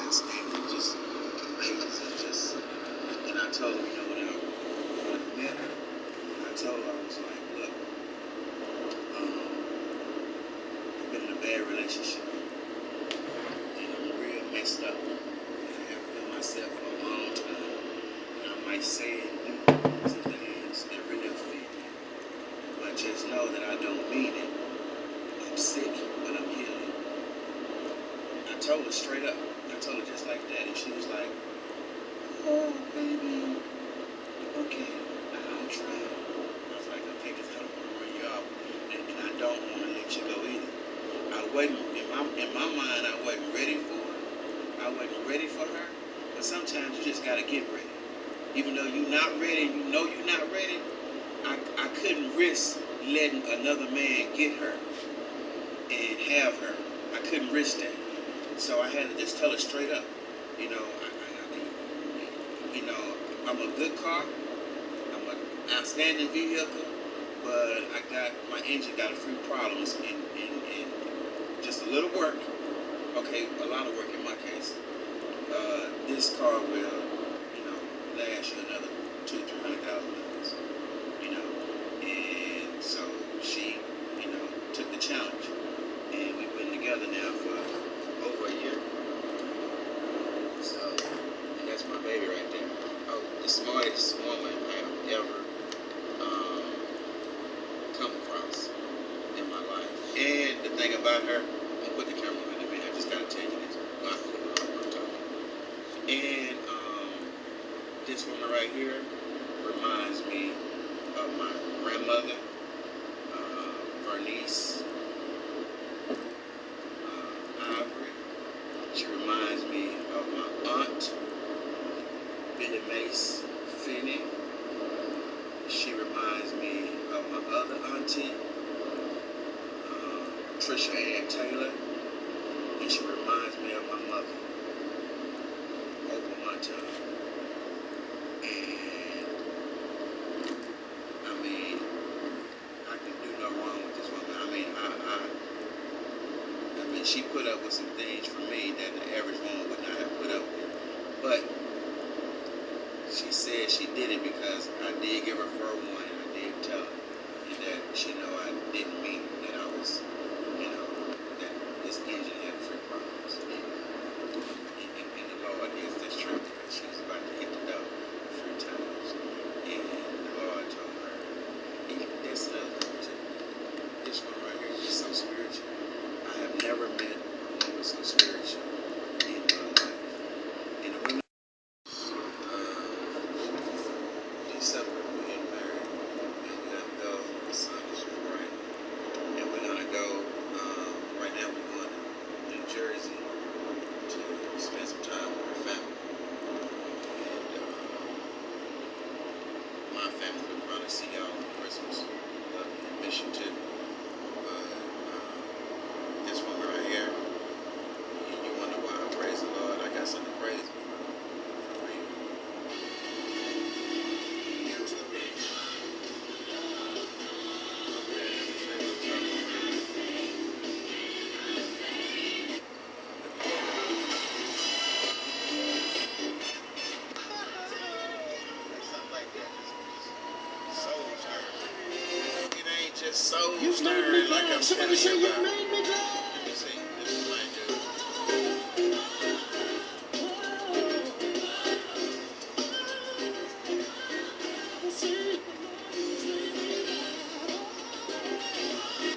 And just amazing. Just, and I told her, when I met her, I told her, I was like, look, I've been in a bad relationship, and I'm real messed up, and I haven't been myself for a long time. And I might say and do some things that really offend you, but just know that I don't mean it. I'm sick, but I'm healing. I told her straight up. I told her just like that, and she was like, "Oh, baby, okay, I'll try." I was like, "Okay, because I don't want to run you off, and I don't want to let you go either." I wasn't in my mind. I wasn't ready for it. I wasn't ready for her. But sometimes you just gotta get ready, even though you're not ready. You know you're not ready. I couldn't risk letting another man get her and have her. I couldn't risk that. So I had to just tell her straight up. You know, you know, I'm a good car. I'm an outstanding vehicle, but my engine got a few problems, and just a little work. Okay, a lot of work in my case. This car will, last you another $200,000-300,000. You know, and so she, took the challenge, and we've been together now for over a year. So, and that's my baby right there. Oh, the smartest woman I've ever come across in my life. And the thing about her, I'm gonna put the camera on in a minute. I just gotta tell you this. No, I'm putting it on. I'm talking. And this woman right here reminds me of my grandmother, Bernice Ivory. She reminds me of my aunt, Billy Mace Finney. She reminds me of my other auntie, Trisha Ann Taylor. And she reminds me of my mother, Opal Montana. And I mean, I can do no wrong with this woman. I mean, she put up with some things for me that the average woman would not have put up with. But she said she did it because I did give her 401, and I did tell her, and that she know I didn't mean that I was, that this engine had a few problems. And the Lord is this truth, because she was about to hit the door a few times. And the Lord told her, that's another thing too. This one right here is so spiritual. I have never met a woman so spiritual in my life. And the women, December, we get married, and we're gonna go. The sun is bright, and we're gonna go. Right now, we're going to New Jersey to spend some time with her family. And my family will probably see y'all on Christmas. Love you and miss you too. But this one right here, you wonder why I praise the Lord. I got something to praise Him for real. Something like that, just soul stirring. It ain't just soul stirring like I'm telling you about. Let me see. This is my dude.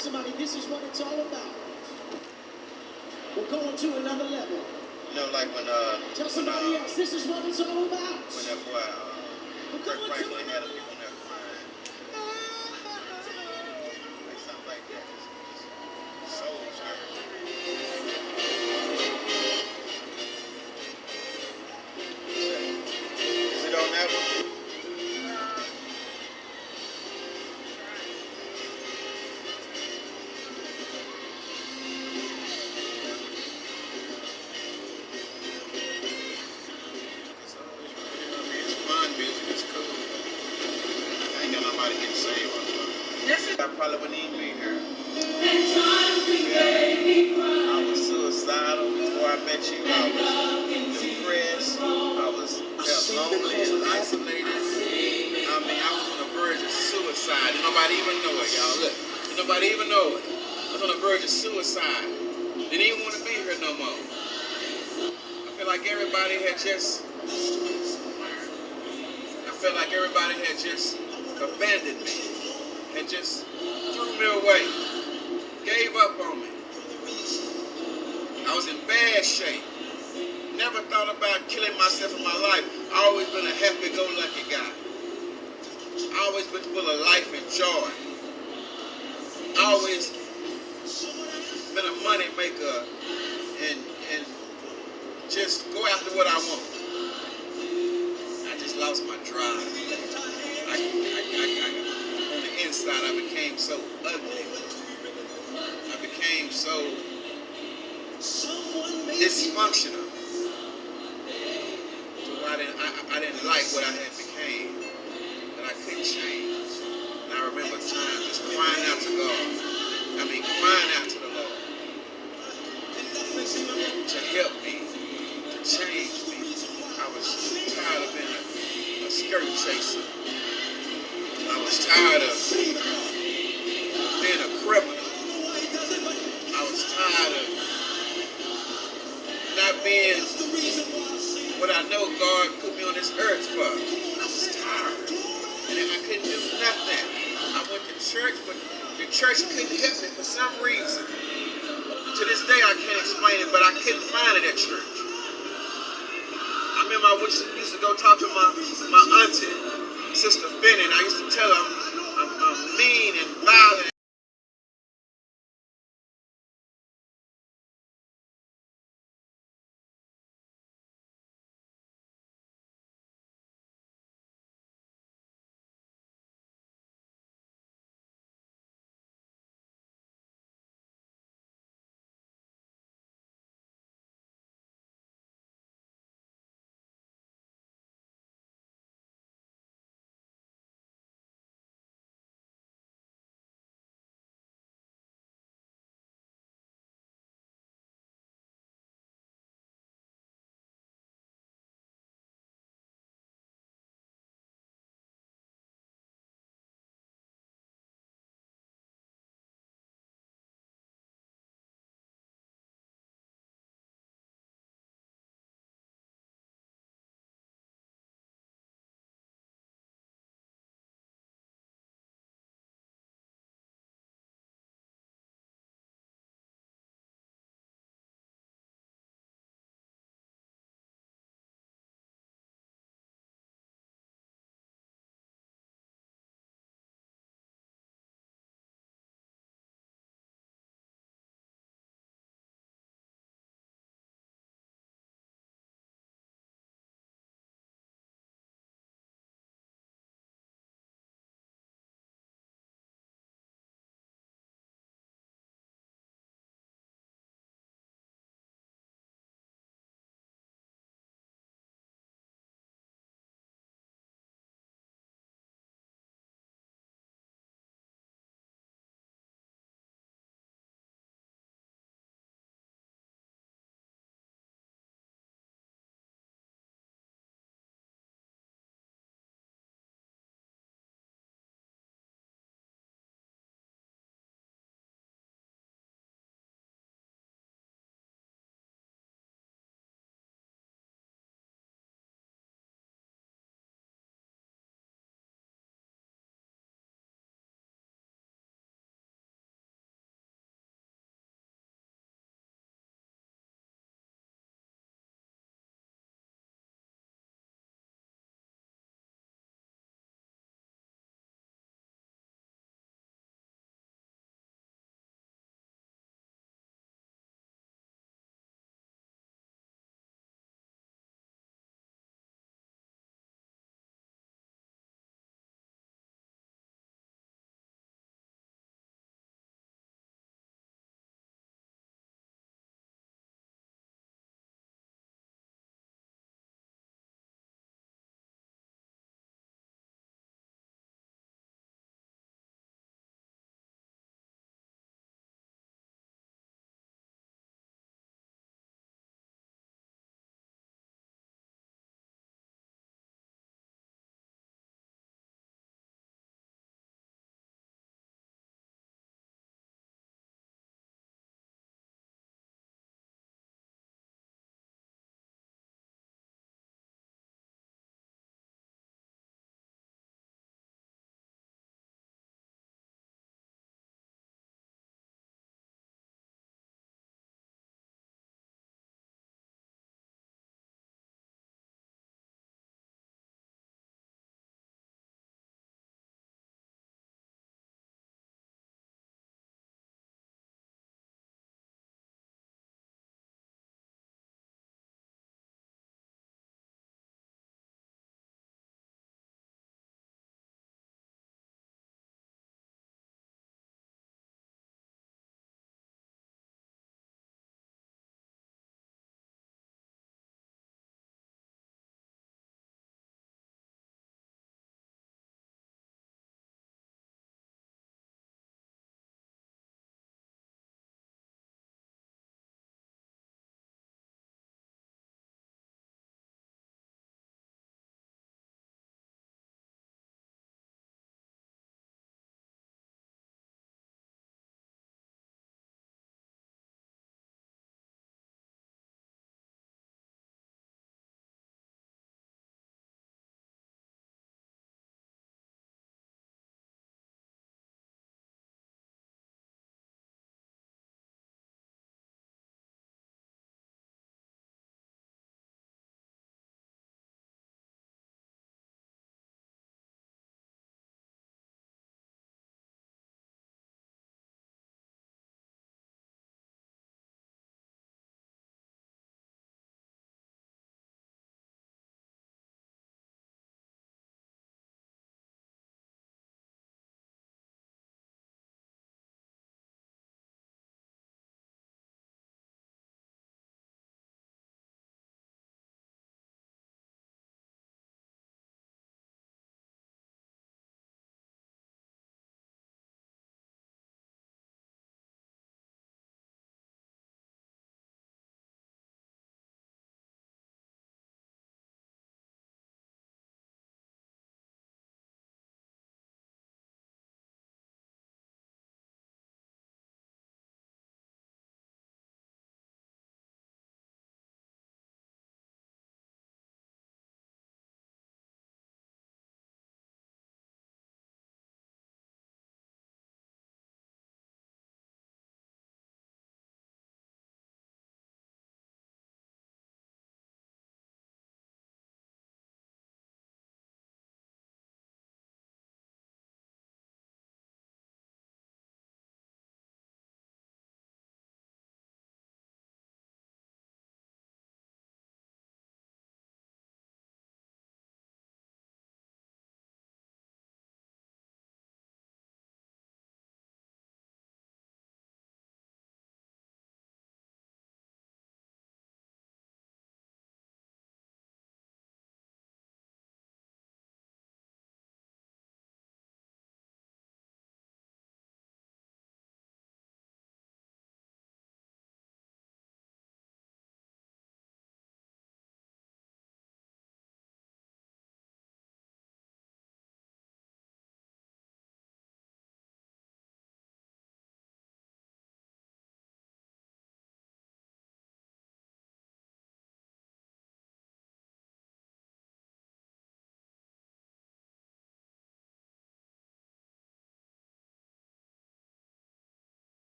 Somebody, this is what it's all about. We're going to another level. Like when tell somebody else, this is what it's all about. When that boy Kirk Franklin had them people on there crying. Like something like that. Just soul stirring. Is it on that one? It's fun music, it's cool. I ain't got nobody here to sing with. I probably wouldn't even be here. Yeah. I was suicidal before I met you. I was lonely and isolated. I mean, I was on the verge of suicide. Didn't nobody even know it, y'all. Look, didn't nobody even know it. I was on the verge of suicide. Didn't even want to be here no more. I feel like everybody had just abandoned me, had just threw me away, gave up on me. I was in bad shape. Never thought about killing myself in my life. I always been a happy-go-lucky guy. I always been full of life and joy. I always been a money maker and just go after what I want. I just lost my drive. On the inside, I became so ugly. I became so dysfunctional. So I didn't like what I had became, that I couldn't change. And I remember times just crying out to God. Crying out to the Lord to help me, to change me. I was tired of being a skirt chaser. I was tired of being a criminal. I was tired of not being what I know God put me on this earth for. I was tired. And I couldn't do nothing. I went to church, but the church couldn't help me for some reason. To this day, I can't explain it, but I couldn't find it at church. I remember I used to go talk to my auntie, Sister Finney, and I used to tell her I'm mean and violent